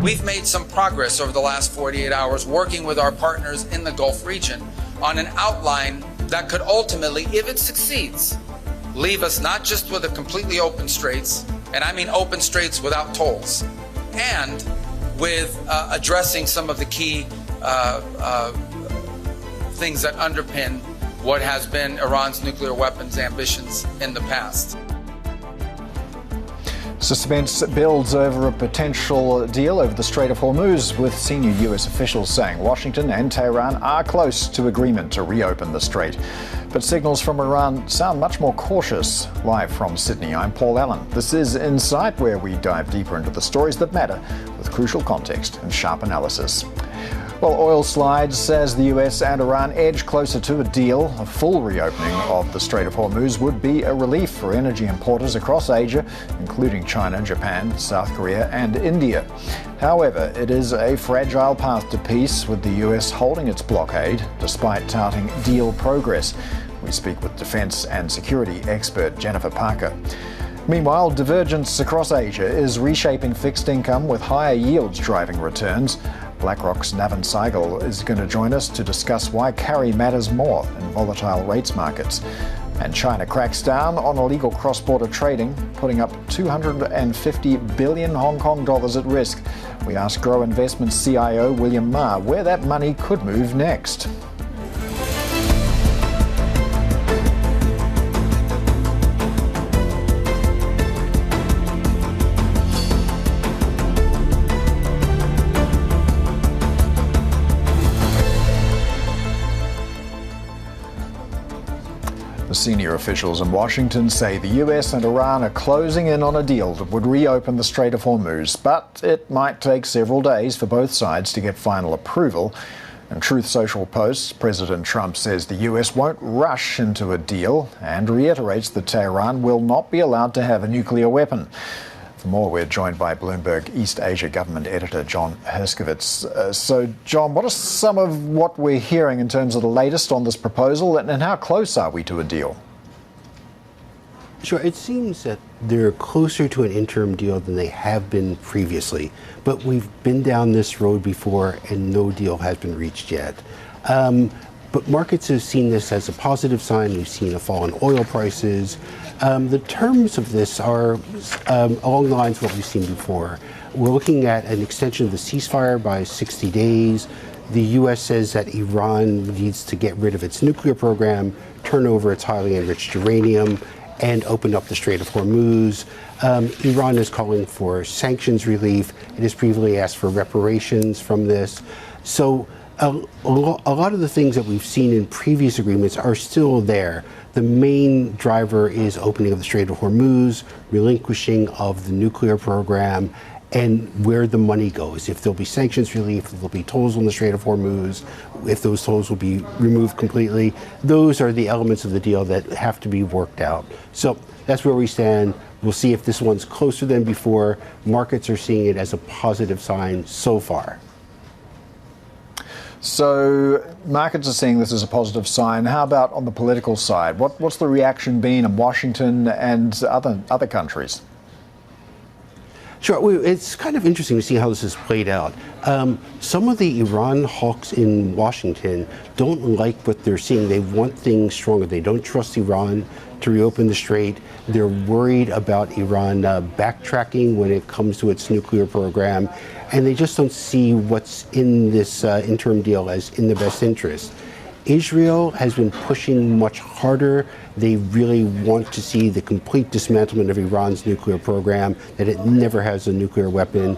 We've made some progress over the last 48 hours working with our partners in the Gulf region on an outline that could ultimately, if it succeeds, leave us not just with a completely open straits, and I mean open straits without tolls, and with addressing some of the key things that underpin what has been Iran's nuclear weapons ambitions in the past. Suspense builds over a potential deal over the Strait of Hormuz, with senior U.S. officials saying Washington and Tehran are close to agreement to reopen the strait. But signals from Iran sound much more cautious. Live from Sydney, I'm Paul Allen. This is Insight, where we dive deeper into the stories that matter with crucial context and sharp analysis. Well, oil slides as the US and Iran edge closer to a deal. A full reopening of the Strait of Hormuz would be a relief for energy importers across Asia, including China, Japan, South Korea and India. However, it is a fragile path to peace, with the US holding its blockade despite touting deal progress. We speak with defense and security expert Jennifer Parker. Meanwhile, divergence across Asia is reshaping fixed income, with higher yields driving returns. BlackRock's Navin Saigal is going to join us to discuss why carry matters more in volatile rates markets. And China cracks down on illegal cross-border trading, putting up 250 billion Hong Kong dollars at risk. We ask Grow Investments CIO William Ma where that money could move next. Senior officials in Washington say the US and Iran are closing in on a deal that would reopen the Strait of Hormuz, but it might take several days for both sides to get final approval. In Truth Social posts, President Trump says the US won't rush into a deal and reiterates that Tehran will not be allowed to have a nuclear weapon. For more, we're joined by Bloomberg East Asia government editor John Herskovits. So, John, what are some of what we're hearing in terms of the latest on this proposal, and how close are we to a deal? Sure, it seems that they're closer to an interim deal than they have been previously, but we've been down this road before and no deal has been reached yet. But markets have seen this as a positive sign. We've seen a fall in oil prices. The terms of this are along the lines of what we've seen before. We're looking at an extension of the ceasefire by 60 days. The U.S. says that Iran needs to get rid of its nuclear program, turn over its highly enriched uranium, and open up the Strait of Hormuz. Iran is calling for sanctions relief. It has previously asked for reparations from this. So a lot of the things that we've seen in previous agreements are still there. The main driver is opening of the Strait of Hormuz, relinquishing of the nuclear program, and where the money goes. If there'll be sanctions relief, if there'll be tolls on the Strait of Hormuz, if those tolls will be removed completely. Those are the elements of the deal that have to be worked out. So that's where we stand. We'll see if this one's closer than before. Markets are seeing it as a positive sign so far. So markets are seeing this as a positive sign. How about on the political side? What's the reaction been in Washington and other countries? Sure. It's kind of interesting to see how this has played out. Some of the Iran hawks in Washington don't like what they're seeing. They want things stronger. They don't trust Iran to reopen the strait. They're worried about Iran backtracking when it comes to its nuclear program. And they just don't see what's in this interim deal as in the best interest. Israel has been pushing much harder. They really want to see the complete dismantlement of Iran's nuclear program, that it never has a nuclear weapon.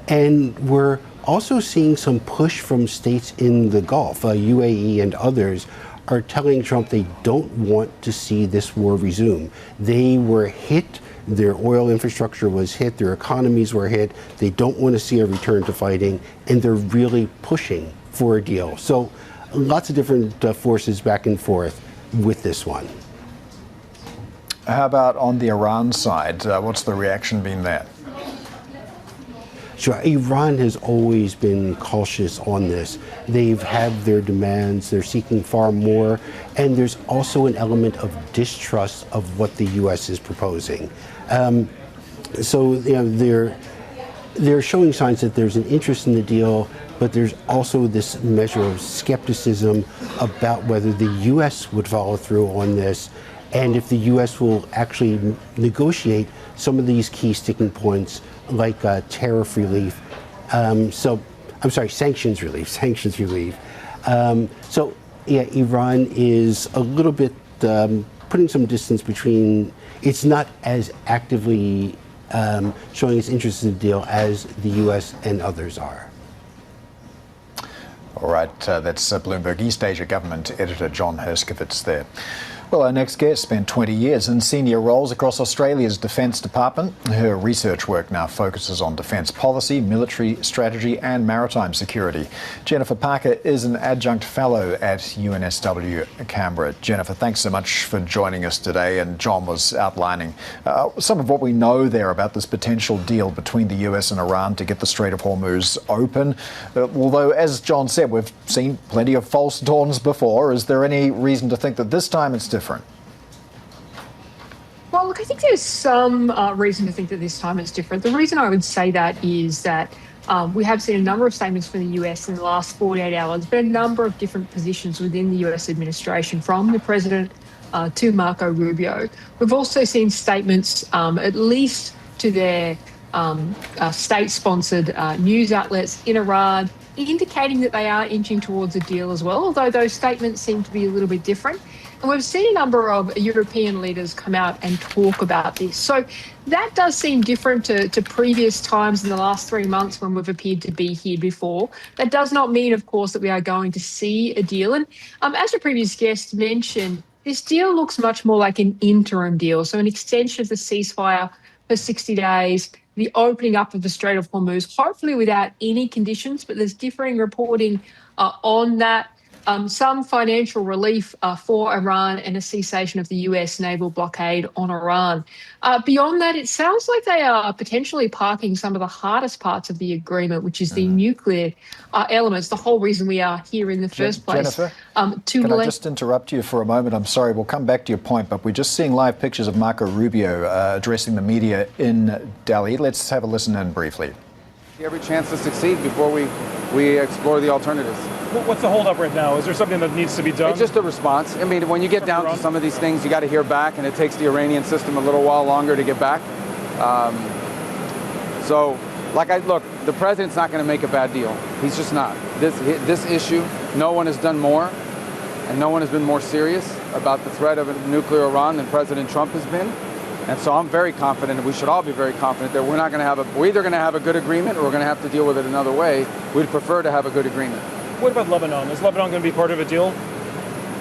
And we're also seeing some push from states in the Gulf. UAE and others are telling Trump they don't want to see this war resume. They were hit. Their oil infrastructure was hit. Their economies were hit. They don't want to see a return to fighting, and they're really pushing for a deal. So lots of different forces back and forth with this one. How about on the Iran side? What's the reaction been there? Sure. Iran has always been cautious on this. They've had their demands. They're seeking far more. And there's also an element of distrust of what the U.S. is proposing. So, you know, they're showing signs that there's an interest in the deal, but there's also this measure of skepticism about whether the U.S. would follow through on this, and if the U.S. will actually negotiate some of these key sticking points, like tariff relief. Sanctions relief. Sanctions relief. So, yeah, Iran is a little bit putting some distance between. It's not as actively showing its interest in the deal as the U.S. and others are. All right, that's Bloomberg East Asia government editor John Herskovitz there. Well, our next guest spent 20 years in senior roles across Australia's Defence Department. Her research work now focuses on defence policy, military strategy and maritime security. Jennifer Parker is an adjunct fellow at UNSW Canberra. Jennifer, thanks so much for joining us today. And John was outlining some of what we know there about this potential deal between the US and Iran to get the Strait of Hormuz open. Although, as John said, we've seen plenty of false dawns before. Is there any reason to think that this time it's different? Well, look, I think there's some reason to think that this time it's different. The reason I would say that is that we have seen a number of statements from the US in the last 48 hours, but a number of different positions within the US administration, from the president to Marco Rubio. We've also seen statements, at least to their state-sponsored news outlets in Iran, indicating that they are inching towards a deal as well, although those statements seem to be a little bit different. And we've seen a number of European leaders come out and talk about this. So that does seem different to previous times in the last 3 months when we've appeared to be here before. That does not mean, of course, that we are going to see a deal. And as the previous guest mentioned, this deal looks much more like an interim deal, so an extension of the ceasefire for 60 days, the opening up of the Strait of Hormuz, hopefully without any conditions, but there's differing reporting on that. Some financial relief for Iran and a cessation of the US naval blockade on Iran. Beyond that, it sounds like they are potentially parking some of the hardest parts of the agreement, which is the nuclear elements, the whole reason we are here in the first place. Jennifer, can I just interrupt you for a moment? I'm sorry, we'll come back to your point, but we're just seeing live pictures of Marco Rubio addressing the media in Delhi. Let's have a listen in briefly. Every chance to succeed before we explore the alternatives. What's the holdup right now? Is there something that needs to be done? It's just a response. I mean, when you get down to some of these things, you got to hear back, and it takes the Iranian system a little while longer to get back. Look, the president's not going to make a bad deal. He's just not. This issue, no one has done more, and no one has been more serious about the threat of a nuclear Iran than President Trump has been. And so I'm very confident, and we should all be very confident, that we're either going to have a good agreement or we're going to have to deal with it another way. We'd prefer to have a good agreement. What about Lebanon? Is Lebanon going to be part of a deal?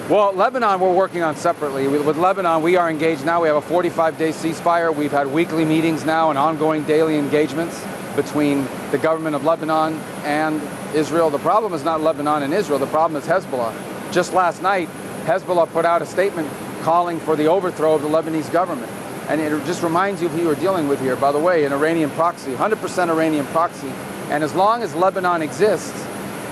Well, Lebanon we're working on separately. With Lebanon, we are engaged now. We have a 45-day ceasefire. We've had weekly meetings now and ongoing daily engagements between the government of Lebanon and Israel. The problem is not Lebanon and Israel. The problem is Hezbollah. Just last night, Hezbollah put out a statement calling for the overthrow of the Lebanese government. And it just reminds you of who you're dealing with here. By the way, an Iranian proxy, 100% Iranian proxy. And as long as Lebanon exists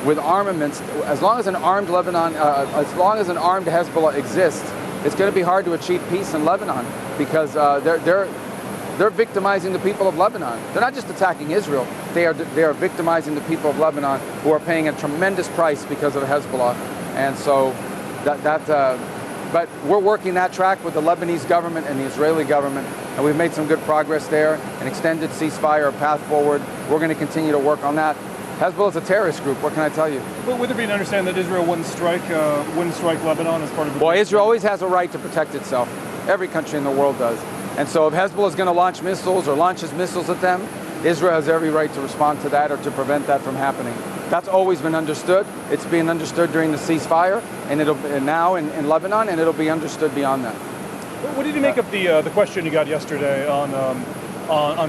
with armaments, as long as an armed Hezbollah exists, it's going to be hard to achieve peace in Lebanon because they're victimizing the people of Lebanon. They're not just attacking Israel. They are victimizing the people of Lebanon, who are paying a tremendous price because of Hezbollah. And so but we're working that track with the Lebanese government and the Israeli government, and we've made some good progress there. An extended ceasefire, a path forward. We're going to continue to work on that. Hezbollah is a terrorist group. What can I tell you? Well, would there be an understanding that Israel wouldn't strike Lebanon as part of the... Well, Israel always has a right to protect itself. Every country in the world does. And so if Hezbollah is going to launch missiles or launches missiles at them, Israel has every right to respond to that or to prevent that from happening. That's always been understood. It's been understood during the ceasefire, and now in Lebanon, and it'll be understood beyond that. What did you make of the question you got yesterday on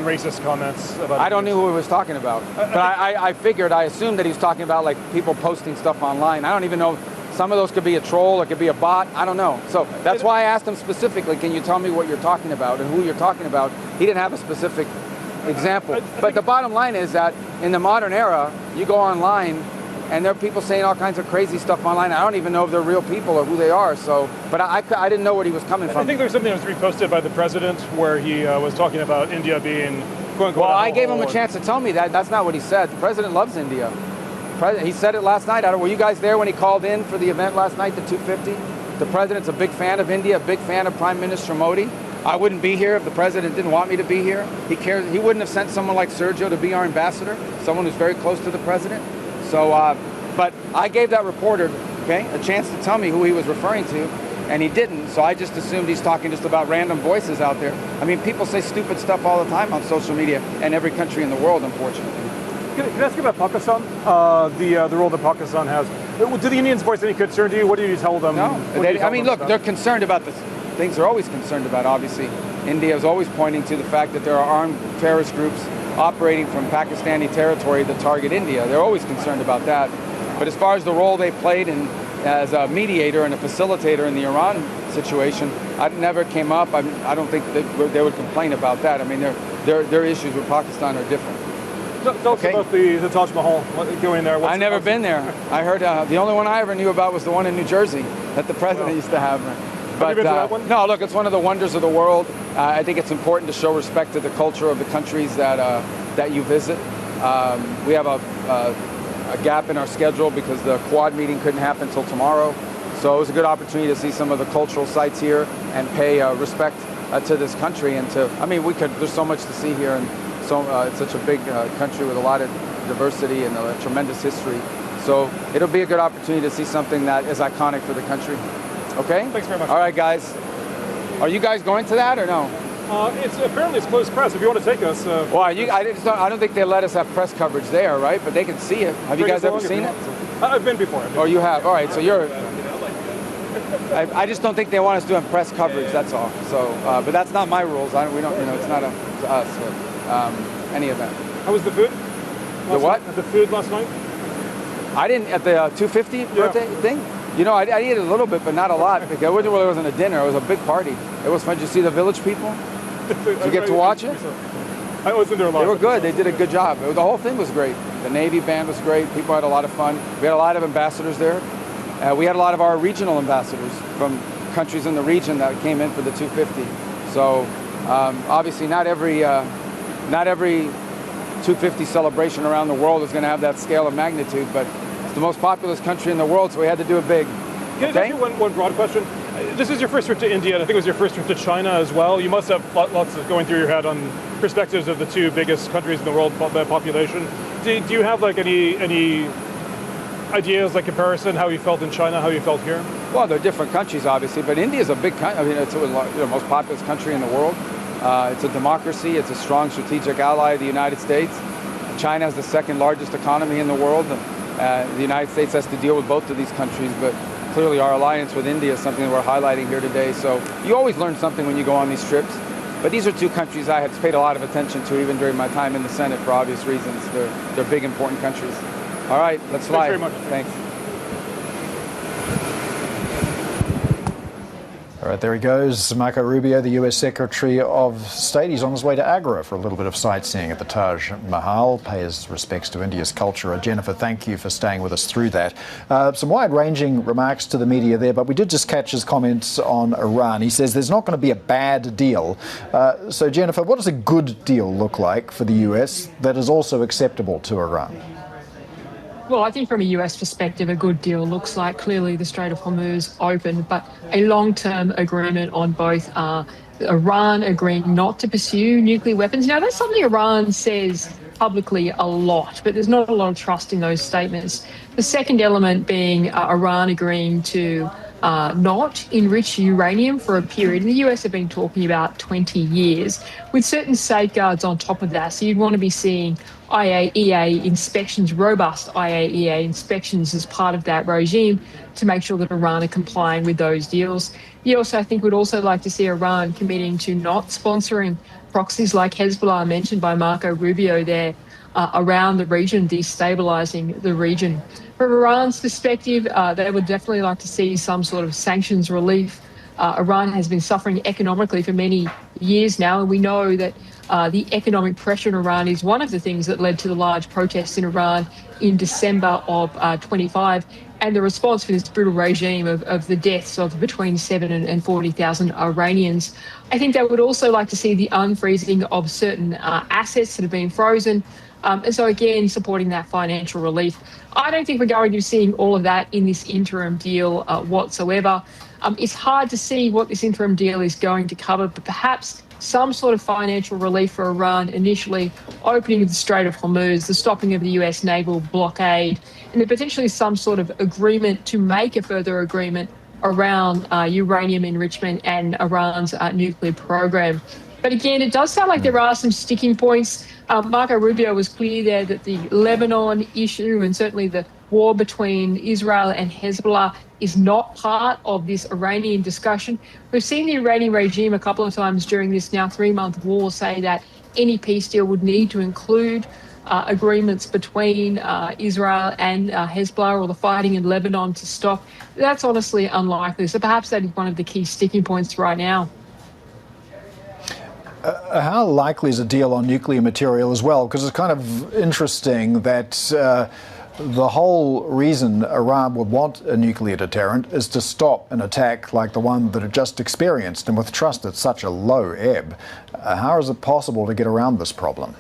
racist comments about... I don't know who he was talking about, but I assumed that he was talking about like people posting stuff online. I don't even know. Some of those could be a troll, it could be a bot. I don't know. So that's why I asked him specifically, can you tell me what you're talking about and who you're talking about? He didn't have a specific example. But the bottom line is that in the modern era, you go online and there are people saying all kinds of crazy stuff online. I don't even know if they're real people or who they are. So, but I didn't know where he was coming from. I think there's something that was reposted by the president where he was talking about India being quote-unquote. Well, I gave him a chance to tell me that. That's not what he said. The president loves India. He said it last night. Were you guys there when he called in for the event last night, the 250? The president's a big fan of India, a big fan of Prime Minister Modi. I wouldn't be here if the president didn't want me to be here. He cares. He wouldn't have sent someone like Sergio to be our ambassador, someone who's very close to the president. So, but I gave that reporter, a chance to tell me who he was referring to, and he didn't. So I just assumed he's talking just about random voices out there. I mean, people say stupid stuff all the time on social media in every country in the world, unfortunately. Can I ask you about Pakistan? The role that Pakistan has. Do the Indians voice any concern to you? What do you tell them? No. Look, they're concerned about the things they're always concerned about, obviously. India is always pointing to the fact that there are armed terrorist groups operating from Pakistani territory that target India. They're always concerned about that. But as far as the role they played as a mediator and a facilitator in the Iran situation, it never came up. I don't think that they would complain about that. I mean, their issues with Pakistan are different. Tell us about the Taj Mahal, going there. I've never been there. I heard the only one I ever knew about was the one in New Jersey that the president used to have. Have you been to that one? No, look, it's one of the wonders of the world. I think it's important to show respect to the culture of the countries that you visit. We have a gap in our schedule because the Quad meeting couldn't happen until tomorrow. So it was a good opportunity to see some of the cultural sites here and pay respect to this country. And there's so much to see here, and so it's such a big country with a lot of diversity and a tremendous history. So it'll be a good opportunity to see something that is iconic for the country. Okay? Thanks very much. All right, guys. Are you guys going to that or no? Apparently it's closed press. If you want to take us. Well, I don't think they let us have press coverage there, right? But they can see it. Have you guys ever seen it? I've been before. Oh, you have? All right, so you're... I just don't think they want us doing press coverage, that's all. So, but that's not my rules. We don't, it's not up to us. But, any event. How was the food? The what? The food last night? I didn't, at the 250 birthday thing? I ate a little bit, but not a lot. Because it really wasn't a dinner. It was a big party. It was fun. Did you see the village people? Did you get to watch it? I wasn't there a lot. They were good. They did a good job. The whole thing was great. The Navy band was great. People had a lot of fun. We had a lot of ambassadors there. We had a lot of our regional ambassadors from countries in the region that came in for the 250. So obviously not every 250 celebration around the world is going to have that scale of magnitude, but it's the most populous country in the world, so we had to do it big. Can I ask you one broad question? This is your first trip to India, and I think it was your first trip to China as well. You must have lots of going through your head on perspectives of the two biggest countries in the world by population. Do you have any ideas, like comparison, how you felt in China, how you felt here? Well, they're different countries, obviously, but India is a big country. I mean, it's the most populous country in the world. It's a democracy. It's a strong strategic ally of the United States. China has the second largest economy in the world. The United States has to deal with both of these countries, but clearly our alliance with India is something that we're highlighting here today. So you always learn something when you go on these trips. But these are two countries I had paid a lot of attention to even during my time in the Senate for obvious reasons. They're big, important countries. All right, let's fly. Thanks very much. Thanks. All right, there he goes. Marco Rubio, the US Secretary of State. He's on his way to Agra for a little bit of sightseeing at the Taj Mahal, pay his respects to India's culture. Jennifer, thank you for staying with us through that. Some wide-ranging remarks to the media there, but we did just catch his comments on Iran. He says there's not going to be a bad deal. So, Jennifer, what does a good deal look like for the US that is also acceptable to Iran? Well, I think from a US perspective, a good deal looks like clearly the Strait of Hormuz open, but a long-term agreement on both Iran agreeing not to pursue nuclear weapons. Now, that's something Iran says publicly a lot, but there's not a lot of trust in those statements. The second element being Iran agreeing to not enrich uranium for a period. And the US have been talking about 20 years with certain safeguards on top of that. So you'd want to be seeing IAEA inspections, robust IAEA inspections as part of that regime to make sure that Iran are complying with those deals. You also, I think, would also like to see Iran committing to not sponsoring proxies like Hezbollah, mentioned by Marco Rubio there, around the region, destabilizing the region. From Iran's perspective, they would definitely like to see some sort of sanctions relief. Iran has been suffering economically for many years now, and we know that the economic pressure in Iran is one of the things that led to the large protests in Iran in December of 25, and the response for this brutal regime of the deaths of between 7,000 and 40,000 Iranians. I think they would also like to see the unfreezing of certain assets that have been frozen. And so, again, supporting that financial relief. I don't think we're going to be seeing all of that in this interim deal whatsoever. It's hard to see what this interim deal is going to cover, but perhaps some sort of financial relief for Iran initially, opening of the Strait of Hormuz, the stopping of the US naval blockade, and then potentially some sort of agreement to make a further agreement around uranium enrichment and Iran's nuclear program. But again, it does sound like there are some sticking points. Marco Rubio was clear there that the Lebanon issue and certainly the war between Israel and Hezbollah is not part of this Iranian discussion. We've seen the Iranian regime a couple of times during this now 3-month war say that any peace deal would need to include agreements between Israel and Hezbollah or the fighting in Lebanon to stop. That's honestly unlikely. So perhaps that is one of the key sticking points right now. How likely is a deal on nuclear material as well? Because it's kind of interesting that the whole reason Iran would want a nuclear deterrent is to stop an attack like the one that it just experienced, and with trust at such a low ebb. How is it possible to get around this problem?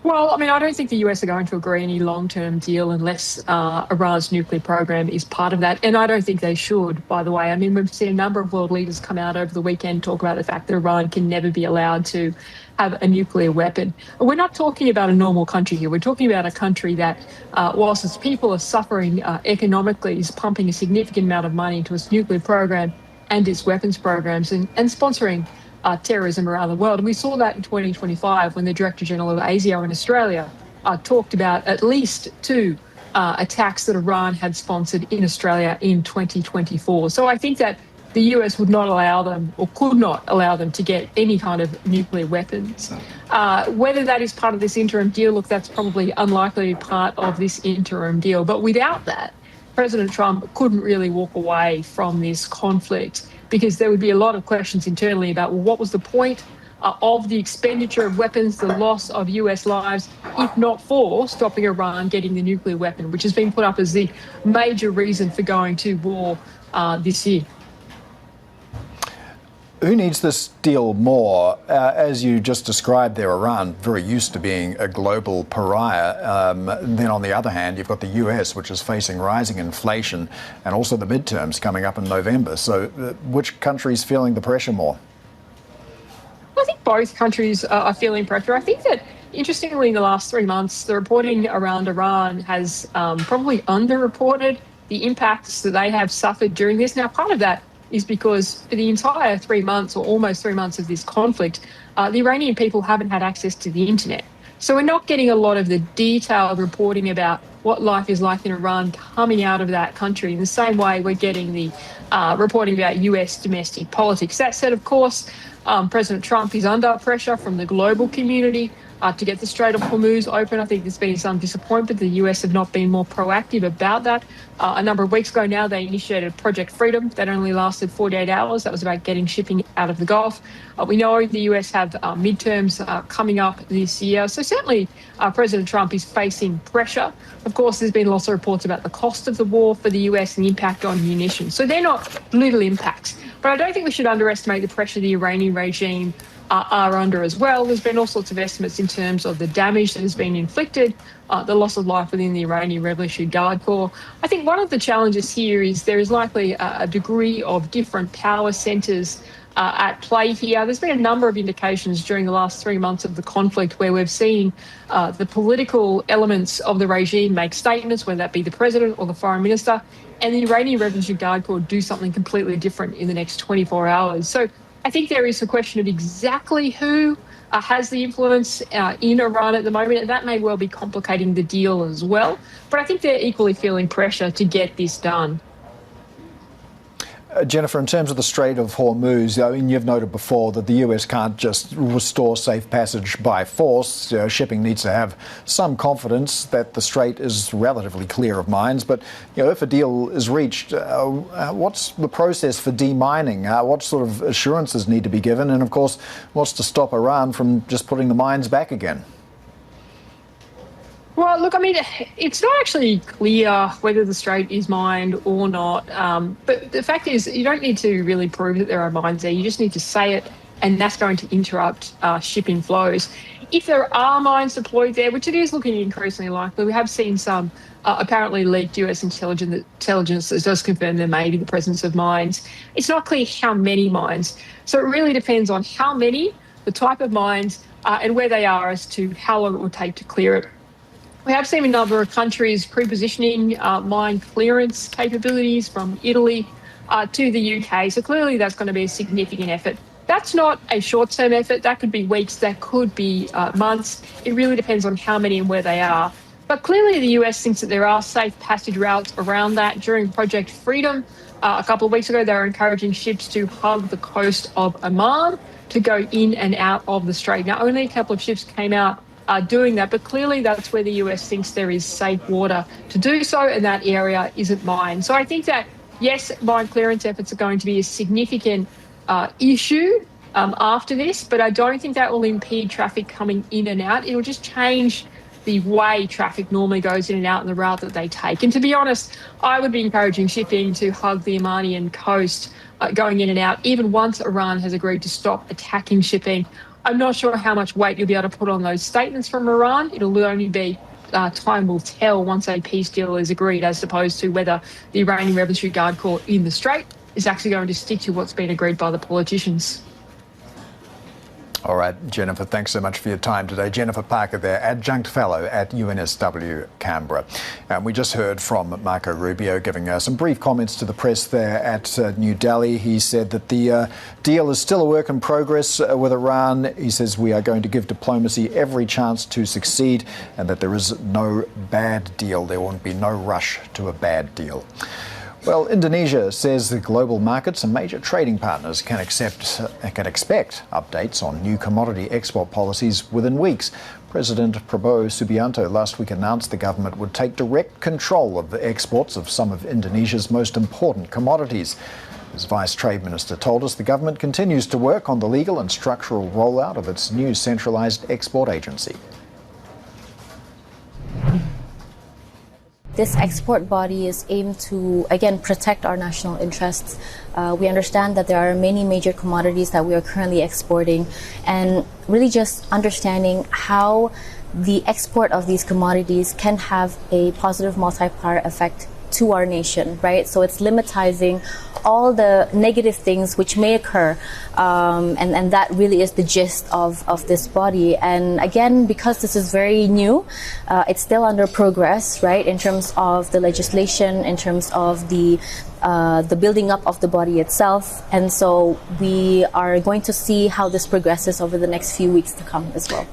Well, I mean, I don't think the US are going to agree any long-term deal unless Iran's nuclear program is part of that. And I don't think they should, by the way. I mean, we've seen a number of world leaders come out over the weekend talk about the fact that Iran can never be allowed to have a nuclear weapon. We're not talking about a normal country here. We're talking about a country that, whilst its people are suffering economically, is pumping a significant amount of money into its nuclear program and its weapons programs and sponsoring terrorism around the world. And we saw that in 2025 when the Director General of ASIO in Australia talked about at least 2 attacks that Iran had sponsored in Australia in 2024. So I think that the US would not allow them or could not allow them to get any kind of nuclear weapons. Whether that is part of this interim deal, look, that's probably unlikely to be part of this interim deal. But without that, President Trump couldn't really walk away from this conflict, because there would be a lot of questions internally about, well, what was the point of the expenditure of weapons, the loss of US lives, if not for stopping Iran getting the nuclear weapon, which has been put up as the major reason for going to war this year. Who needs this deal more? As you just described there, Iran, very used to being a global pariah. Then on the other hand, you've got the US, which is facing rising inflation, and also the midterms coming up in November. So which country's feeling the pressure more? I think both countries are feeling pressure. I think that, interestingly, in the last 3 months, the reporting around Iran has probably underreported the impacts that they have suffered during this. Now, part of that is because for the entire 3 months or almost 3 months of this conflict, the Iranian people haven't had access to the internet. So we're not getting a lot of the detailed reporting about what life is like in Iran coming out of that country in the same way we're getting the reporting about US domestic politics. That said, of course, President Trump is under pressure from the global community to get the Strait of Hormuz open. I think there's been some disappointment. The US have not been more proactive about that. A number of weeks ago now, they initiated Project Freedom. That only lasted 48 hours. That was about getting shipping out of the Gulf. We know the US have midterms coming up this year. So certainly President Trump is facing pressure. Of course, there's been lots of reports about the cost of the war for the US and the impact on munitions. So they're not little impacts. But I don't think we should underestimate the pressure the Iranian regime are under as well. There's been all sorts of estimates in terms of the damage that has been inflicted, the loss of life within the Iranian Revolutionary Guard Corps. I think one of the challenges here is there is likely a degree of different power centres at play here. There's been a number of indications during the last 3 months of the conflict where we've seen the political elements of the regime make statements, whether that be the president or the foreign minister, and the Iranian Revolutionary Guard Corps do something completely different in the next 24 hours. So I think there is a question of exactly who has the influence in Iran at the moment, and that may well be complicating the deal as well. But I think they're equally feeling pressure to get this done. Jennifer, in terms of the Strait of Hormuz, I mean, you've noted before that the US can't just restore safe passage by force. Shipping needs to have some confidence that the strait is relatively clear of mines. But if a deal is reached, what's the process for demining? What sort of assurances need to be given? And of course, what's to stop Iran from just putting the mines back again? Well, look, I mean, it's not actually clear whether the strait is mined or not. But the fact is, you don't need to really prove that there are mines there. You just need to say it, and that's going to interrupt shipping flows. If there are mines deployed there, which it is looking increasingly likely, we have seen some apparently leaked US intelligence that does confirm there may be the presence of mines. It's not clear how many mines. So it really depends on how many, the type of mines, and where they are as to how long it will take to clear it. We have seen a number of countries pre-positioning mine clearance capabilities from Italy to the UK. So clearly that's going to be a significant effort. That's not a short-term effort. That could be weeks, that could be months. It really depends on how many and where they are. But clearly the US thinks that there are safe passage routes around that. During Project Freedom, a couple of weeks ago, they were encouraging ships to hug the coast of Oman to go in and out of the strait. Now, only a couple of ships came out doing that, but clearly that's where the US thinks there is safe water to do so, and that area isn't mined. So I think that, yes, mine clearance efforts are going to be a significant issue after this, but I don't think that will impede traffic coming in and out. It'll just change the way traffic normally goes in and out and the route that they take. And to be honest, I would be encouraging shipping to hug the Omanian coast going in and out, even once Iran has agreed to stop attacking shipping. I'm not sure how much weight you'll be able to put on those statements from Iran. It'll only be time will tell once a peace deal is agreed, as opposed to whether the Iranian Revolutionary Guard Corps in the Strait is actually going to stick to what's been agreed by the politicians. All right, Jennifer, thanks so much for your time today. Jennifer Parker there, Adjunct Fellow at UNSW Canberra. And we just heard from Marco Rubio giving some brief comments to the press there at New Delhi. He said that the deal is still a work in progress with Iran. He says we are going to give diplomacy every chance to succeed and that there is no bad deal. There won't be no rush to a bad deal. Well, Indonesia says the global markets and major trading partners can expect updates on new commodity export policies within weeks. President Prabowo Subianto last week announced the government would take direct control of the exports of some of Indonesia's most important commodities. As Vice Trade Minister told us, the government continues to work on the legal and structural rollout of its new centralised export agency. This export body is aimed to, again, protect our national interests. We understand that there are many major commodities that we are currently exporting, and really just understanding how the export of these commodities can have a positive multiplier effect to our nation, right? So it's limitizing all the negative things which may occur, and that really is the gist of this body. And again, because this is very new, it's still under progress, right, in terms of the legislation, in terms of the building up of the body itself. And so we are going to see how this progresses over the next few weeks to come as well.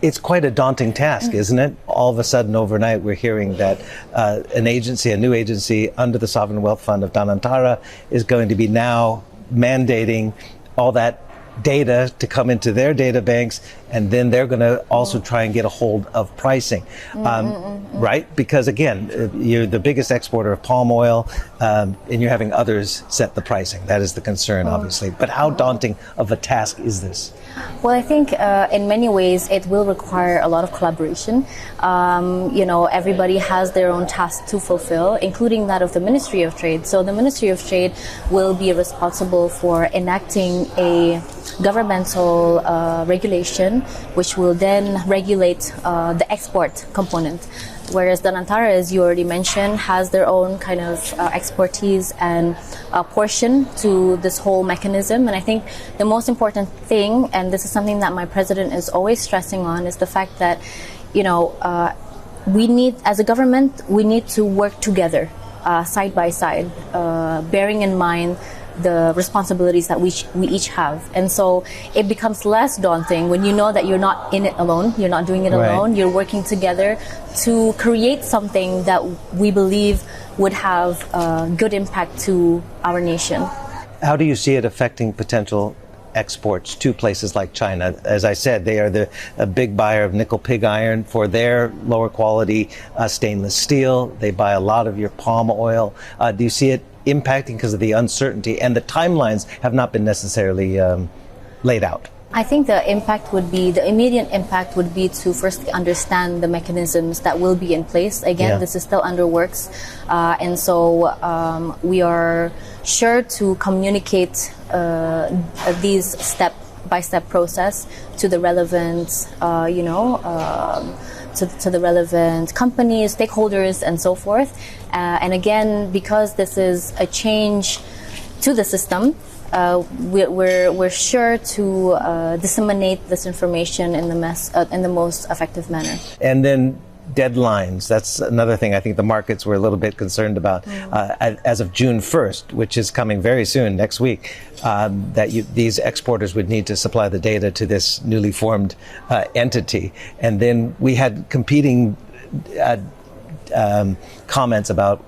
It's quite a daunting task, isn't it? All of a sudden, overnight, we're hearing that a new agency under the Sovereign Wealth Fund of Danantara is going to be now mandating all that data to come into their data banks, and then they're going to also try and get a hold of pricing, right? Because again, you're the biggest exporter of palm oil, and you're having others set the pricing. That is the concern, obviously. But how daunting of a task is this? Well, I think in many ways it will require a lot of collaboration. Everybody has their own task to fulfill, including that of the Ministry of Trade. So the Ministry of Trade will be responsible for enacting a governmental regulation, which will then regulate the export component. Whereas Danantara, as you already mentioned, has their own kind of expertise and portion to this whole mechanism. And I think the most important thing, and this is something that my president is always stressing on, is the fact that, we need, as a government, we need to work together, side by side, bearing in mind the responsibilities that we each have. And so it becomes less daunting when you know that you're not in it alone, you're not doing it alone, you're working together to create something that we believe would have a good impact to our nation. How do you see it affecting potential exports to places like China? As I said, they are a big buyer of nickel pig iron for their lower quality stainless steel. They buy a lot of your palm oil. Do you see it impacting because of the uncertainty, and the timelines have not been necessarily laid out? I think the immediate impact would be to first understand the mechanisms that will be in place. Again, this is still under works. And so we are sure to communicate these step-by-step process to the relevant, to the relevant companies, stakeholders, and so forth. And again, because this is a change to the system, we're sure to disseminate this information in the most effective manner. And then deadlines. That's another thing I think the markets were a little bit concerned about. As of June 1st, which is coming very soon, next week, these exporters would need to supply the data to this newly formed entity. And then we had competing comments about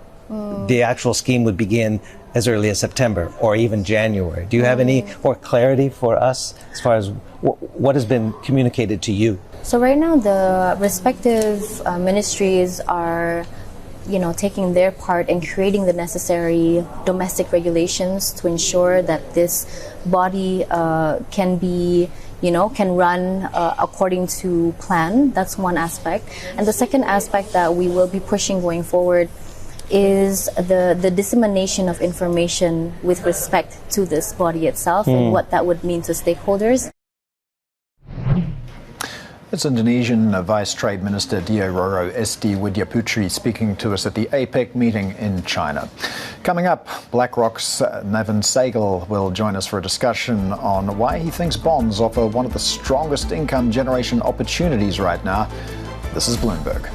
the actual scheme would begin as early as September or even January. Do you have any more clarity for us as far as what has been communicated to you? So right now the respective ministries are taking their part in creating the necessary domestic regulations to ensure that this body can run according to plan. That's one aspect. And the second aspect that we will be pushing going forward is the dissemination of information with respect to this body itself and what that would mean to stakeholders. It's Indonesian Vice Trade Minister Dio Roro Esti Widyaputri speaking to us at the APEC meeting in China. Coming up, BlackRock's Navin Saigal will join us for a discussion on why he thinks bonds offer one of the strongest income generation opportunities right now. This is Bloomberg.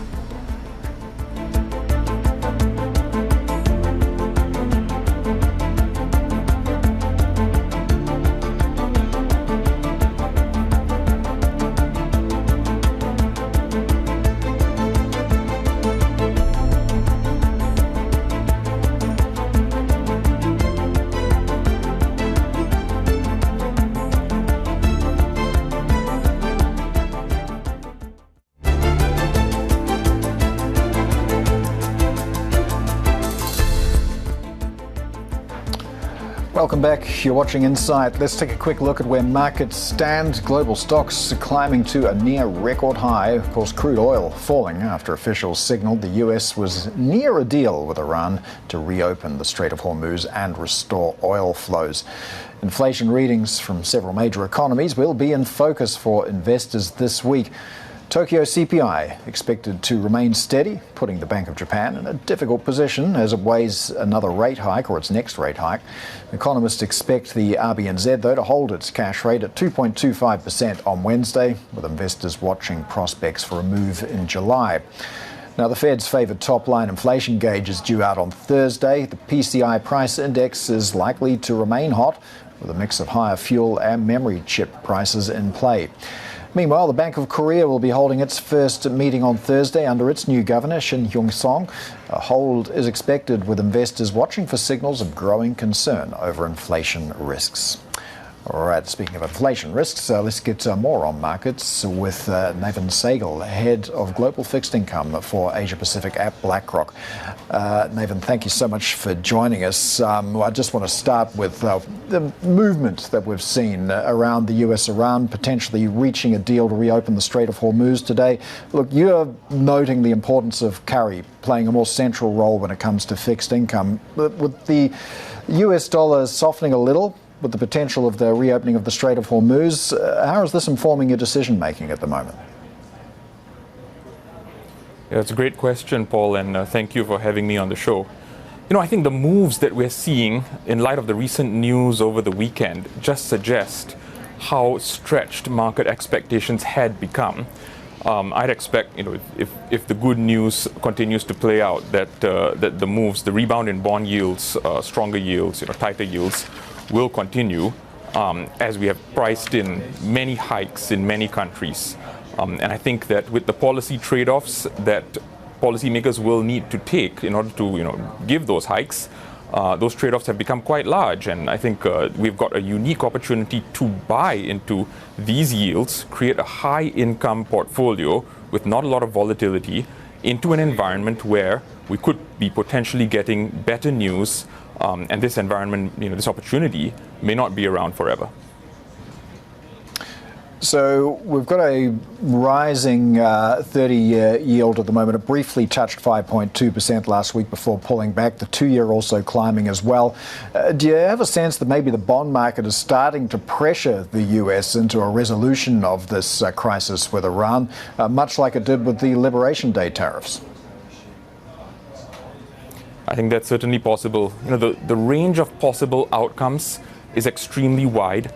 Welcome back. You're watching Insight. Let's take a quick look at where markets stand. Global stocks climbing to a near record high. Of course, crude oil falling after officials signaled the US was near a deal with Iran to reopen the Strait of Hormuz and restore oil flows. Inflation readings from several major economies will be in focus for investors this week. Tokyo CPI expected to remain steady, putting the Bank of Japan in a difficult position as it weighs another rate hike or its next rate hike. Economists expect the RBNZ, though, to hold its cash rate at 2.25% on Wednesday, with investors watching prospects for a move in July. Now, the Fed's favoured top-line inflation gauge is due out on Thursday. The PCI price index is likely to remain hot, with a mix of higher fuel and memory chip prices in play. Meanwhile, the Bank of Korea will be holding its first meeting on Thursday under its new governor, Shin Hyung-song. A hold is expected, with investors watching for signals of growing concern over inflation risks. All right, speaking of inflation risks, let's get more on markets with Navin Saigal, head of global fixed income for Asia Pacific at BlackRock. Navin, thank you so much for joining us. I just want to start with the movement that we've seen around the US-Iran potentially reaching a deal to reopen the Strait of Hormuz today. Look, you're noting the importance of carry playing a more central role when it comes to fixed income. With the US dollar softening a little, with the potential of the reopening of the Strait of Hormuz, how is this informing your decision-making at the moment? Yeah, it's a great question, Paul, and thank you for having me on the show. I think the moves that we're seeing in light of the recent news over the weekend just suggest how stretched market expectations had become. I'd expect, if the good news continues to play out, that the moves, the rebound in bond yields, stronger yields, tighter yields, will continue as we have priced in many hikes in many countries. And I think that with the policy trade-offs that policymakers will need to take in order to, give those hikes, those trade-offs have become quite large, and I think we've got a unique opportunity to buy into these yields, create a high-income portfolio with not a lot of volatility into an environment where we could be potentially getting better news, and this environment, this opportunity may not be around forever. So we've got a rising 30-year yield at the moment. It briefly touched 5.2% last week before pulling back. The 2-year also climbing as well. Do you have a sense that maybe the bond market is starting to pressure the US into a resolution of this crisis with Iran, much like it did with the Liberation Day tariffs? I think that's certainly possible. The range of possible outcomes is extremely wide.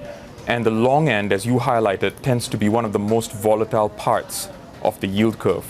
And the long end, as you highlighted, tends to be one of the most volatile parts of the yield curve.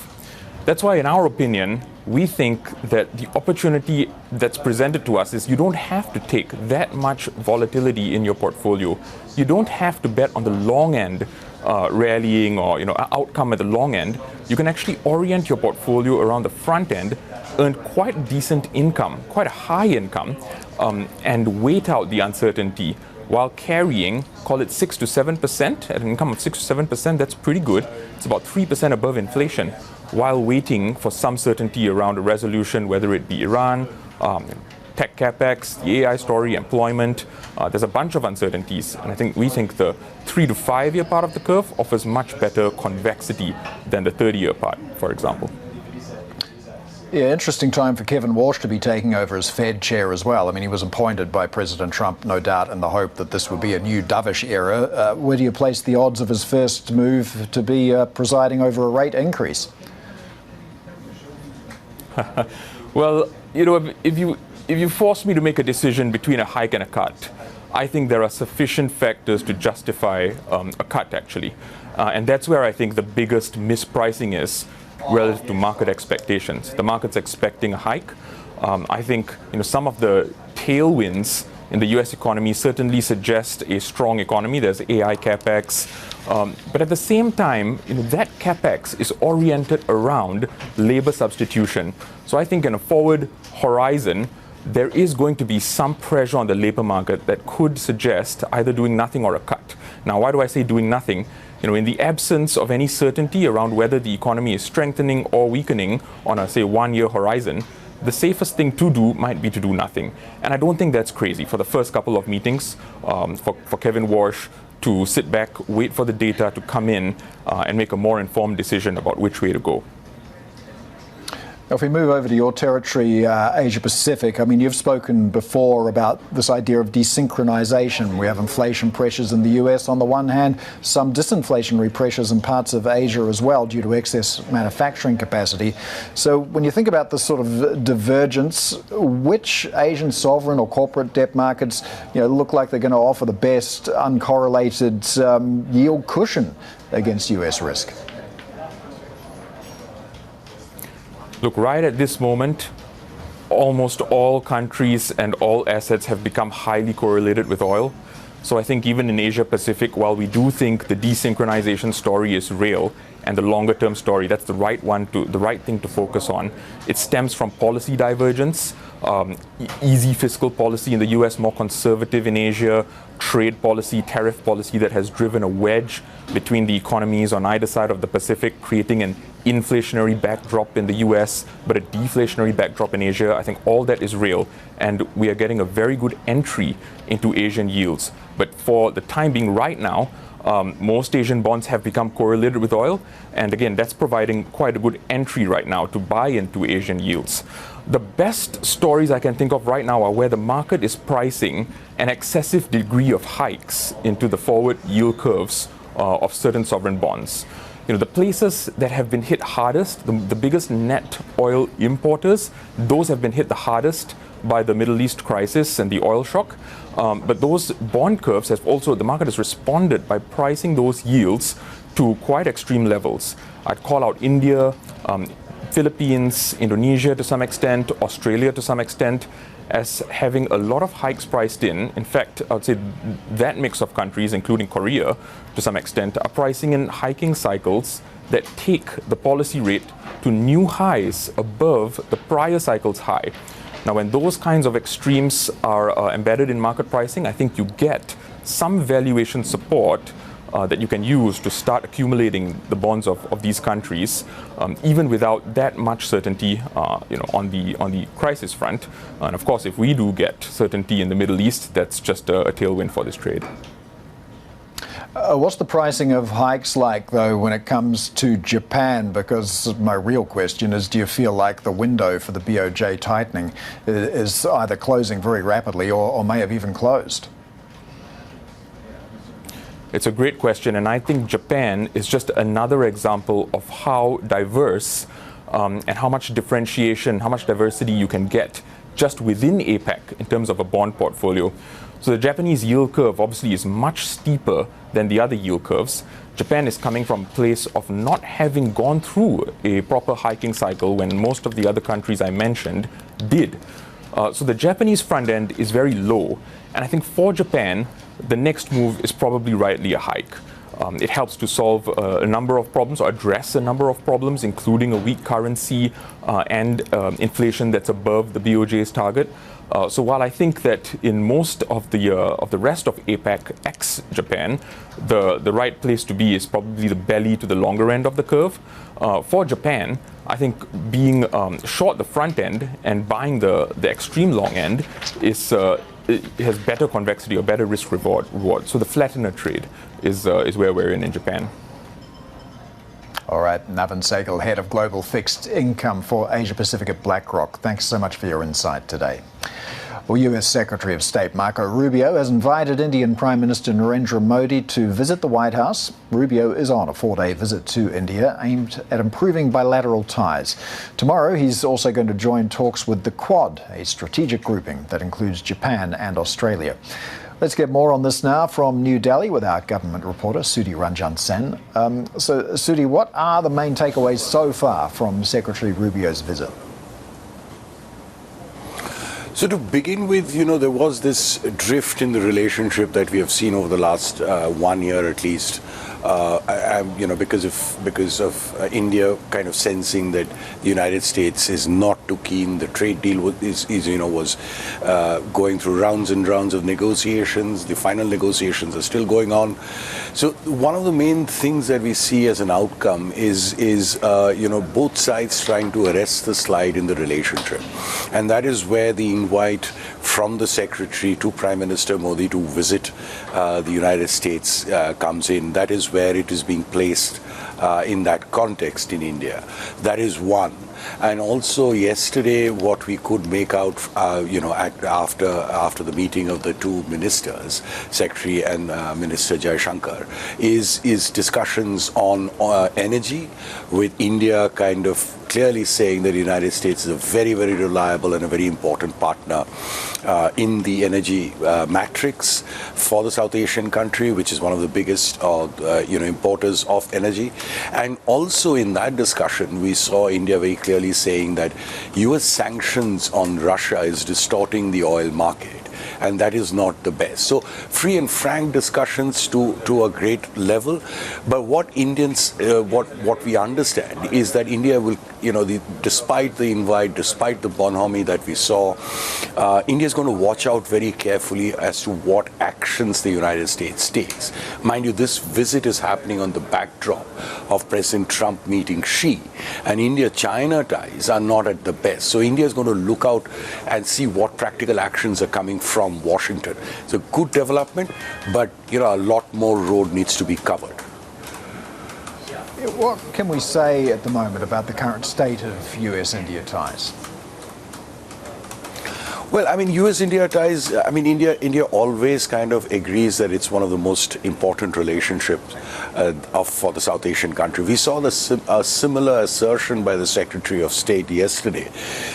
That's why, in our opinion, we think that the opportunity that's presented to us is you don't have to take that much volatility in your portfolio. You don't have to bet on the long end rallying or outcome at the long end. You can actually orient your portfolio around the front end, earn quite decent income, quite a high income, and wait out the uncertainty while carrying, call it 6 to 7%, at an income of 6 to 7%, that's pretty good. It's about 3% above inflation, while waiting for some certainty around a resolution, whether it be Iran, tech capex, the AI story, employment. There's a bunch of uncertainties, and we think the 3 to 5 year part of the curve offers much better convexity than the 30-year part, for example. Yeah, interesting time for Kevin Walsh to be taking over as Fed chair as well. I mean, he was appointed by President Trump, no doubt, in the hope that this would be a new dovish era. Where do you place the odds of his first move to be presiding over a rate increase? Well, if you force me to make a decision between a hike and a cut, I think there are sufficient factors to justify a cut, actually. And that's where I think the biggest mispricing is relative to market expectations. The market's expecting a hike. I think some of the tailwinds in the US economy certainly suggest a strong economy. There's AI capex. But at the same time, that capex is oriented around labor substitution. So I think in a forward horizon, there is going to be some pressure on the labor market that could suggest either doing nothing or a cut. Now, why do I say doing nothing? In the absence of any certainty around whether the economy is strengthening or weakening on a, say, 1-year horizon, the safest thing to do might be to do nothing. And I don't think that's crazy. For the first couple of meetings, for Kevin Walsh to sit back, wait for the data to come in, and make a more informed decision about which way to go. If we move over to your territory, Asia Pacific, I mean, you've spoken before about this idea of desynchronization. We have inflation pressures in the US on the one hand, some disinflationary pressures in parts of Asia as well due to excess manufacturing capacity. So when you think about this sort of divergence, which Asian sovereign or corporate debt markets look like they're going to offer the best uncorrelated yield cushion against US risk? Look, right at this moment, almost all countries and all assets have become highly correlated with oil. So I think even in Asia Pacific, while we do think the desynchronization story is real and the longer term story, that's the right thing to focus on. It stems from policy divergence, easy fiscal policy in the US, more conservative in Asia, trade policy, tariff policy that has driven a wedge between the economies on either side of the Pacific, creating an inflationary backdrop in the US, but a deflationary backdrop in Asia. I think all that is real, and we are getting a very good entry into Asian yields. But for the time being right now, most Asian bonds have become correlated with oil, and again, that's providing quite a good entry right now to buy into Asian yields. The best stories I can think of right now are where the market is pricing an excessive degree of hikes into the forward yield curves of certain sovereign bonds. The places that have been hit hardest, the biggest net oil importers, those have been hit the hardest by the Middle East crisis and the oil shock. But those bond curves have also, the market has responded by pricing those yields to quite extreme levels. I'd call out India, Philippines, Indonesia to some extent, Australia to some extent, as having a lot of hikes priced in. In fact, I would say that mix of countries, including Korea to some extent, are pricing in hiking cycles that take the policy rate to new highs above the prior cycle's high. Now, when those kinds of extremes are embedded in market pricing, I think you get some valuation support that you can use to start accumulating the bonds of these countries, even without that much certainty, on the crisis front. And of course, if we do get certainty in the Middle East, that's just a tailwind for this trade. What's the pricing of hikes like, though, when it comes to Japan? Because my real question is, do you feel like the window for the BOJ tightening is either closing very rapidly or may have even closed? It's a great question, and I think Japan is just another example of how diverse and how much differentiation, how much diversity you can get just within APEC in terms of a bond portfolio. So the Japanese yield curve obviously is much steeper than the other yield curves. Japan is coming from a place of not having gone through a proper hiking cycle when most of the other countries I mentioned did. So the Japanese front end is very low, and I think for Japan, the next move is probably rightly a hike. It helps to solve a number of problems or address a number of problems, including a weak currency and inflation that's above the BOJ's target. So while I think that in most of the rest of APEC ex-Japan, the right place to be is probably the belly to the longer end of the curve, for Japan, I think being short the front end and buying the extreme long end it has better convexity or better risk reward. So the flattener trade is where we're in Japan. All right, Navin Saigal, head of global fixed income for Asia Pacific at BlackRock. Thanks so much for your insight today. Well, US Secretary of State Marco Rubio has invited Indian Prime Minister Narendra Modi to visit the White House. Rubio is on a 4-day visit to India aimed at improving bilateral ties. Tomorrow, he's also going to join talks with the Quad, a strategic grouping that includes Japan and Australia. Let's get more on this now from New Delhi with our government reporter, Sudhi Ranjan Sen. So, Sudhi, what are the main takeaways so far from Secretary Rubio's visit? So to begin with, there was this drift in the relationship that we have seen over the last 1 year at least. Because of India kind of sensing that the United States is not too keen. The trade deal was going through rounds and rounds of negotiations. The final negotiations are still going on. So one of the main things that we see as an outcome is both sides trying to arrest the slide in the relationship, and that is where the invite from the Secretary to Prime Minister Modi to visit the United States comes in. That is where it is being placed in that context in India. That is one. And also yesterday, what we could make out, after the meeting of the two ministers, Secretary and Minister Jaishankar, is discussions on energy, with India kind of clearly saying that the United States is a very, very reliable and a very important partner in the energy matrix for the South Asian country, which is one of the biggest importers of energy. And also in that discussion, we saw India very clearly saying that US sanctions on Russia is distorting the oil market, and that is not the best. So free and frank discussions to a great level. But what Indians, what we understand is that India will, despite the invite, despite the bonhomie that we saw, India is going to watch out very carefully as to what actions the United States takes. Mind you, this visit is happening on the backdrop of President Trump meeting Xi, and India-China ties are not at the best. So India is going to look out and see what practical actions are coming from Washington. It's a good development, but a lot more road needs to be covered. What can we say at the moment about the current state of US-India ties? Well, I mean, U.S.-India ties, I mean, India always kind of agrees that it's one of the most important relationships for the South Asian country. We saw a similar assertion by the Secretary of State yesterday,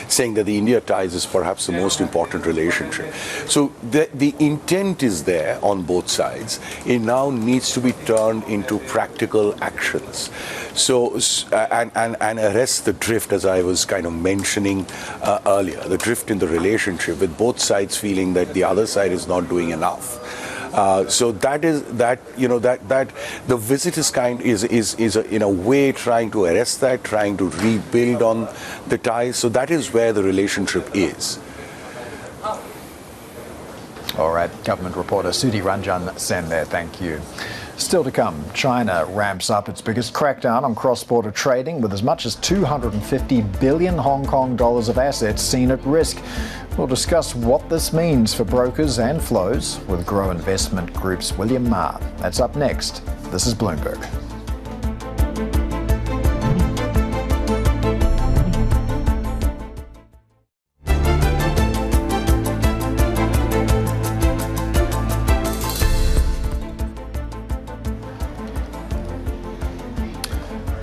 saying that the India ties is perhaps the most important relationship. So the intent is there on both sides. It now needs to be turned into practical actions. So, and arrest the drift, as I was kind of mentioning earlier, the drift in the relationship, with both sides feeling that the other side is not doing enough. So that the visit is in a way trying to arrest that, trying to rebuild on the ties. So that is where the relationship is. All right, government reporter Sudhi Ranjan Sen there. Thank you. Still to come, China ramps up its biggest crackdown on cross-border trading with as much as 250 billion Hong Kong dollars of assets seen at risk. We'll discuss what this means for brokers and flows with Grow Investment Group's William Ma. That's up next. This is Bloomberg.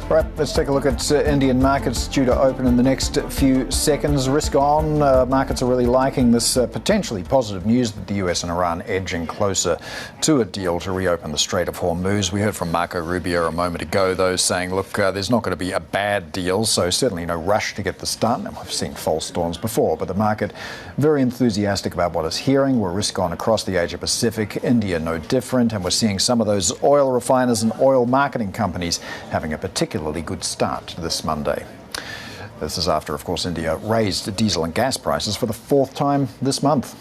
Right, let's take a look at Indian markets due to open in the next few seconds. Risk on. Markets are really liking this potentially positive news that the US and Iran edging closer to a deal to reopen the Strait of Hormuz. We heard from Marco Rubio a moment ago, though, saying, look, there's not going to be a bad deal, so certainly no rush to get this done. And we've seen false storms before, but the market very enthusiastic about what it's hearing. We're risk on across the Asia Pacific, India no different, and we're seeing some of those oil refiners and oil marketing companies having a particularly good start this Monday. This is after, of course, India raised diesel and gas prices for the fourth time this month.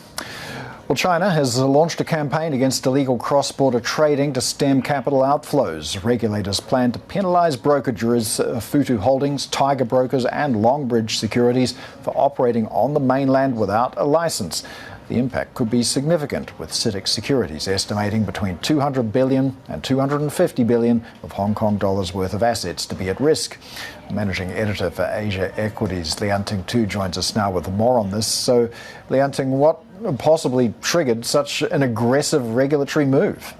Well, China has launched a campaign against illegal cross-border trading to stem capital outflows. Regulators plan to penalise brokerages, Futu Holdings, Tiger Brokers and Longbridge Securities for operating on the mainland without a licence. The impact could be significant, with CITIC Securities estimating between 200 billion and 250 billion of Hong Kong dollars worth of assets to be at risk. Managing editor for Asia Equities, Lianting Tu, joins us now with more on this. So, Lianting, what possibly triggered such an aggressive regulatory move?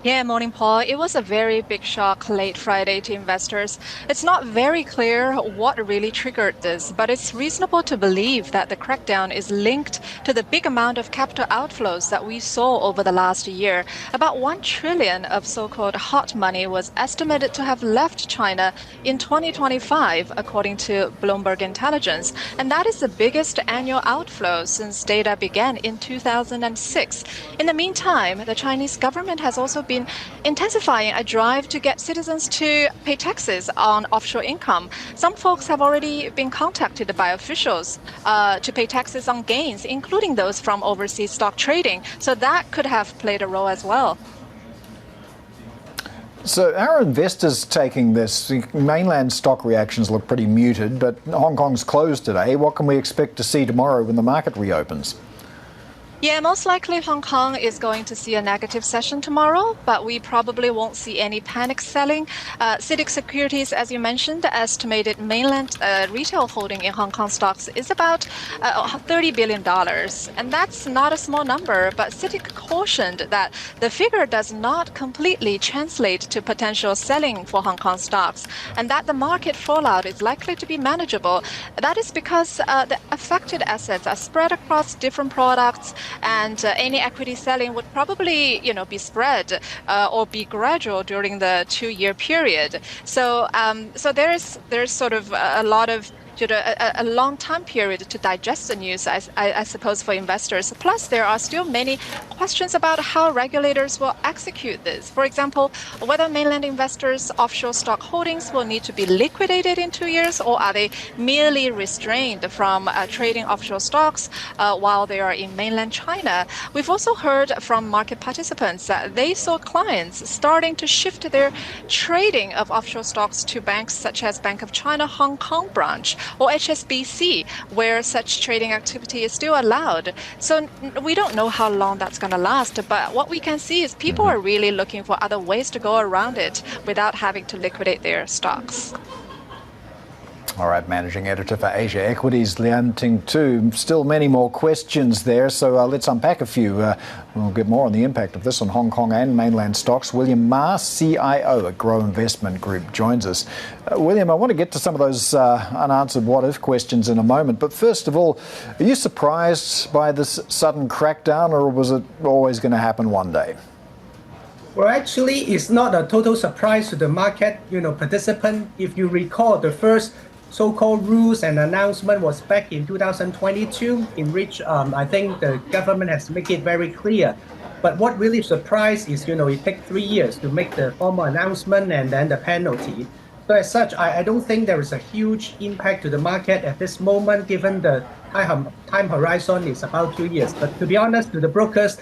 Yeah, morning, Paul. It was a very big shock late Friday to investors. It's not very clear what really triggered this, but it's reasonable to believe that the crackdown is linked to the big amount of capital outflows that we saw over the last year. About 1 trillion of so-called hot money was estimated to have left China in 2025, according to Bloomberg Intelligence. And that is the biggest annual outflow since data began in 2006. In the meantime, the Chinese government has also been intensifying a drive to get citizens to pay taxes on offshore income. Some folks have already been contacted by officials to pay taxes on gains, including those from overseas stock trading. So that could have played a role as well. So how are investors taking this? Mainland stock reactions look pretty muted, but Hong Kong's closed today. What can we expect to see tomorrow when the market reopens? Yeah, most likely Hong Kong is going to see a negative session tomorrow, but we probably won't see any panic selling. CITIC Securities, as you mentioned, estimated mainland retail holding in Hong Kong stocks is about $30 billion. And that's not a small number, but CITIC cautioned that the figure does not completely translate to potential selling for Hong Kong stocks, and that the market fallout is likely to be manageable. That is because the affected assets are spread across different products, and any equity selling would probably, be spread or be gradual during the 2-year period. So, there's sort of a lot of a long time period to digest the news, I suppose, for investors. Plus, there are still many questions about how regulators will execute this. For example, whether mainland investors' offshore stock holdings will need to be liquidated in 2 years, or are they merely restrained from trading offshore stocks while they are in mainland China. We've also heard from market participants that they saw clients starting to shift their trading of offshore stocks to banks such as Bank of China Hong Kong branch, or HSBC, where such trading activity is still allowed. So we don't know how long that's going to last, but what we can see is people are really looking for other ways to go around it without having to liquidate their stocks. All right, Managing Editor for Asia Equities, Lian Ting Tu. Still many more questions there, so let's unpack a few. We'll get more on the impact of this on Hong Kong and mainland stocks. William Ma, CIO at Grow Investment Group, joins us. William, I want to get to some of those unanswered what-if questions in a moment, but first of all, are you surprised by this sudden crackdown, or was it always going to happen one day? Well, actually, it's not a total surprise to the market, participant. If you recall, the first so-called rules and announcement was back in 2022, in which I think the government has made it very clear. But what really surprised is, it takes 3 years to make the formal announcement and then the penalty. So as such, I don't think there is a huge impact to the market at this moment, given the time horizon is about 2 years. But to be honest, to the brokers,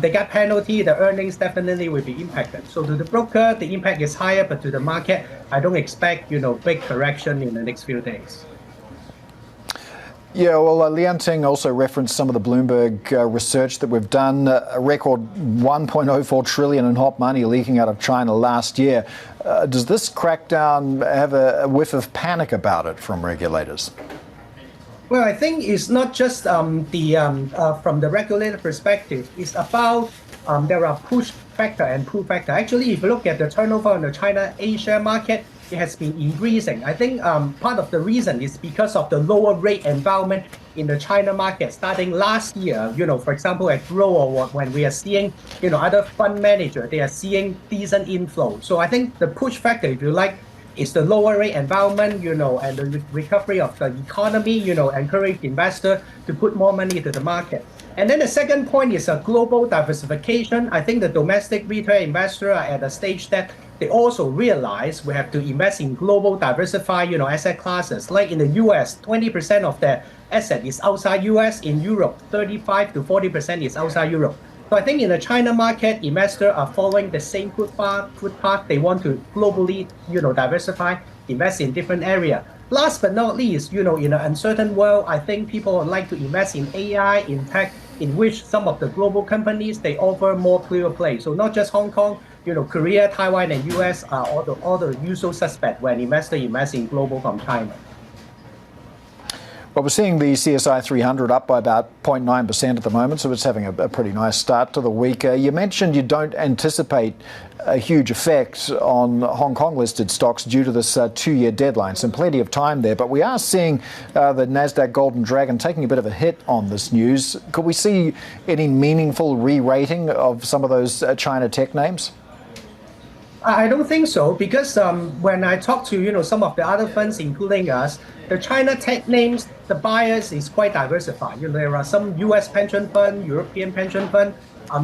they got penalty, the earnings definitely will be impacted. So to the broker, the impact is higher, but to the market, I don't expect, big correction in the next few days. Yeah, well, Lian Ting also referenced some of the Bloomberg research that we've done. A record 1.04 trillion in hot money leaking out of China last year. Does this crackdown have a whiff of panic about it from regulators? Well, I think it's not just from the regulator perspective. It's about there are push factor and pull factor. Actually, if you look at the turnover in the China A-share market, it has been increasing. I think part of the reason is because of the lower rate environment in the China market starting last year. For example, at Grow or when we are seeing, other fund managers, they are seeing decent inflow. So I think the push factor, if you like, is the lower rate environment, and the recovery of the economy, encourage investor to put more money into the market. And then the second point is a global diversification. I think the domestic retail investor are at a stage that they also realize we have to invest in global diversified, asset classes. Like in the US, 20% of their asset is outside US. In Europe, 35 to 40% is outside Europe. So I think in the China market, investors are following the same footpath. They want to globally, diversify, invest in different areas. Last but not least, in an uncertain world, I think people would like to invest in AI, in tech, in which some of the global companies, they offer more clear play. So not just Hong Kong, Korea, Taiwan, and US are all the usual suspect when investors invest in global from China. Well, we're seeing the CSI 300 up by about 0.9% at the moment, so it's having a pretty nice start to the week. You mentioned you don't anticipate a huge effect on Hong Kong listed stocks due to this 2-year deadline. So plenty of time there, but we are seeing the Nasdaq Golden Dragon taking a bit of a hit on this news. Could we see any meaningful re-rating of some of those China tech names? I don't think so, because when I talk to some of the other funds, including us, the China tech names, the buyers is quite diversified. There are some U.S. pension fund, European pension fund.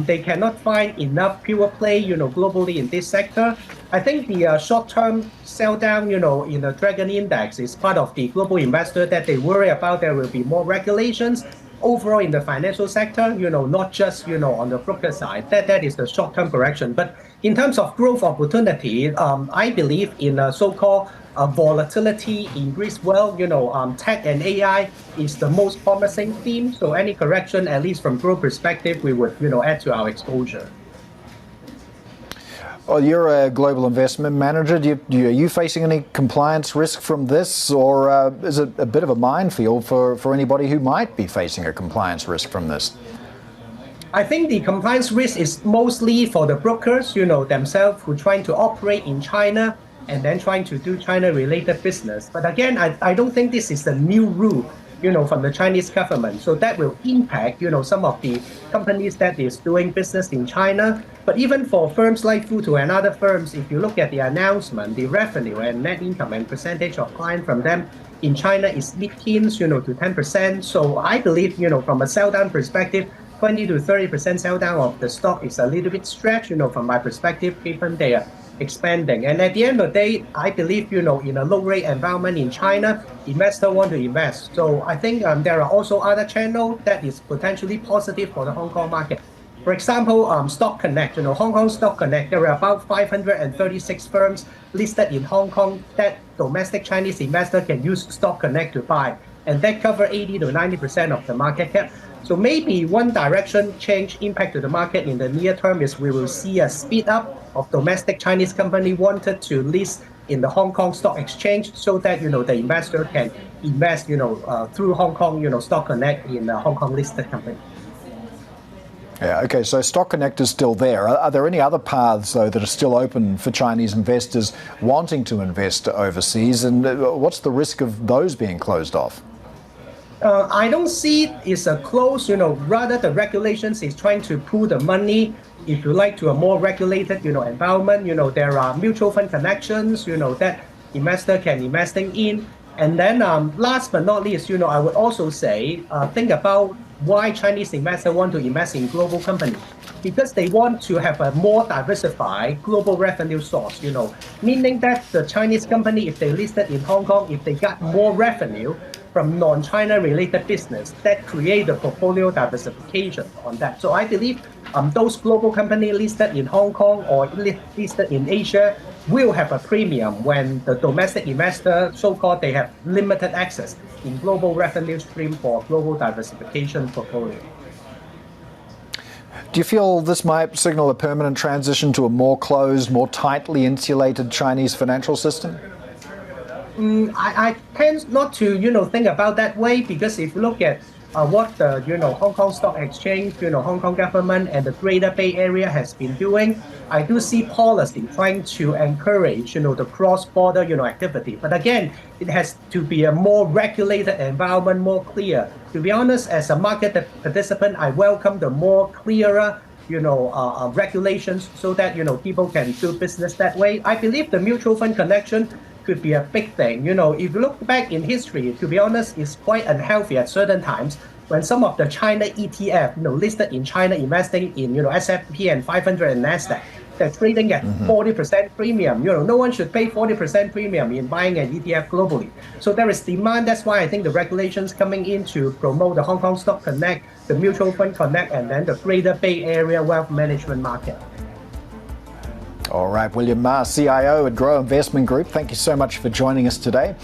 They cannot find enough pure play, globally in this sector. I think the short-term sell down, in the Dragon Index is part of the global investor that they worry about. There will be more regulations overall in the financial sector, not just, on the broker side. That is the short-term correction. But in terms of growth opportunity, I believe in a so-called volatility increase. Tech and AI is the most promising theme. So any correction, at least from growth perspective, we would, add to our exposure. Well, you're a global investment manager. Are you facing any compliance risk from this, or is it a bit of a minefield for anybody who might be facing a compliance risk from this? I think the compliance risk is mostly for the brokers, themselves who are trying to operate in China and then trying to do China-related business. But again, I don't think this is a new rule, from the Chinese government. So that will impact, some of the companies that is doing business in China. But even for firms like Futu and other firms, if you look at the announcement, the revenue and net income and percentage of client from them in China is mid-teens, to 10%. So I believe, from a sell-down perspective, 20 to 30% sell down of the stock is a little bit stretched, from my perspective, given they are expanding. And at the end of the day, I believe, in a low rate environment in China, investors want to invest. So I think there are also other channels that is potentially positive for the Hong Kong market. For example, Stock Connect, Hong Kong Stock Connect, there are about 536 firms listed in Hong Kong that domestic Chinese investor can use Stock Connect to buy. And that cover 80 to 90% of the market cap. So maybe one direction change impact to the market in the near term is we will see a speed up of domestic Chinese company wanted to list in the Hong Kong Stock Exchange so that, the investor can invest, through Hong Kong, Stock Connect in a Hong Kong listed company. Yeah, okay, so Stock Connect is still there. Are there any other paths, though, that are still open for Chinese investors wanting to invest overseas? And what's the risk of those being closed off? I don't see it's a close, rather the regulations is trying to pull the money, if you like, to a more regulated, environment. There are mutual fund connections, that investor can investing in. And then last but not least, I would also say, think about why Chinese investors want to invest in global companies. Because they want to have a more diversified global revenue source, meaning that the Chinese company, if they listed in Hong Kong, if they got more revenue from non-China related business, that create a portfolio diversification on that. So I believe those global companies listed in Hong Kong or listed in Asia will have a premium when the domestic investor, so-called, they have limited access in global revenue stream for global diversification portfolio. Do you feel this might signal a permanent transition to a more closed, more tightly insulated Chinese financial system? I tend not to, think about that way, because if you look at what the, Hong Kong Stock Exchange, Hong Kong government and the Greater Bay Area has been doing, I do see policy trying to encourage, the cross-border, activity. But again, it has to be a more regulated environment, more clear. To be honest, as a market participant, I welcome the more clearer, regulations so that, people can do business that way. I believe the mutual fund connection could be a big thing. If you look back in history, to be honest, it's quite unhealthy at certain times when some of the China ETF, listed in China, investing in, S&P and 500 and NASDAQ, they're trading at 40% premium. No one should pay 40% premium in buying an ETF globally. So there is demand. That's why I think the regulations coming in to promote the Hong Kong Stock Connect, the Mutual Fund Connect, and then the Greater Bay Area wealth management market. All right, William Ma, CIO at Grow Investment Group, thank you so much for joining us today.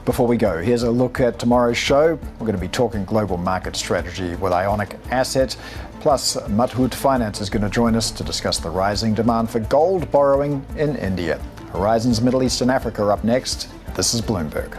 Before we go, here's a look at tomorrow's show. We're going to be talking global market strategy with Ionic Asset. Plus, Madhut Finance is going to join us to discuss the rising demand for gold borrowing in India. Horizons Middle East and Africa are up next. This is Bloomberg.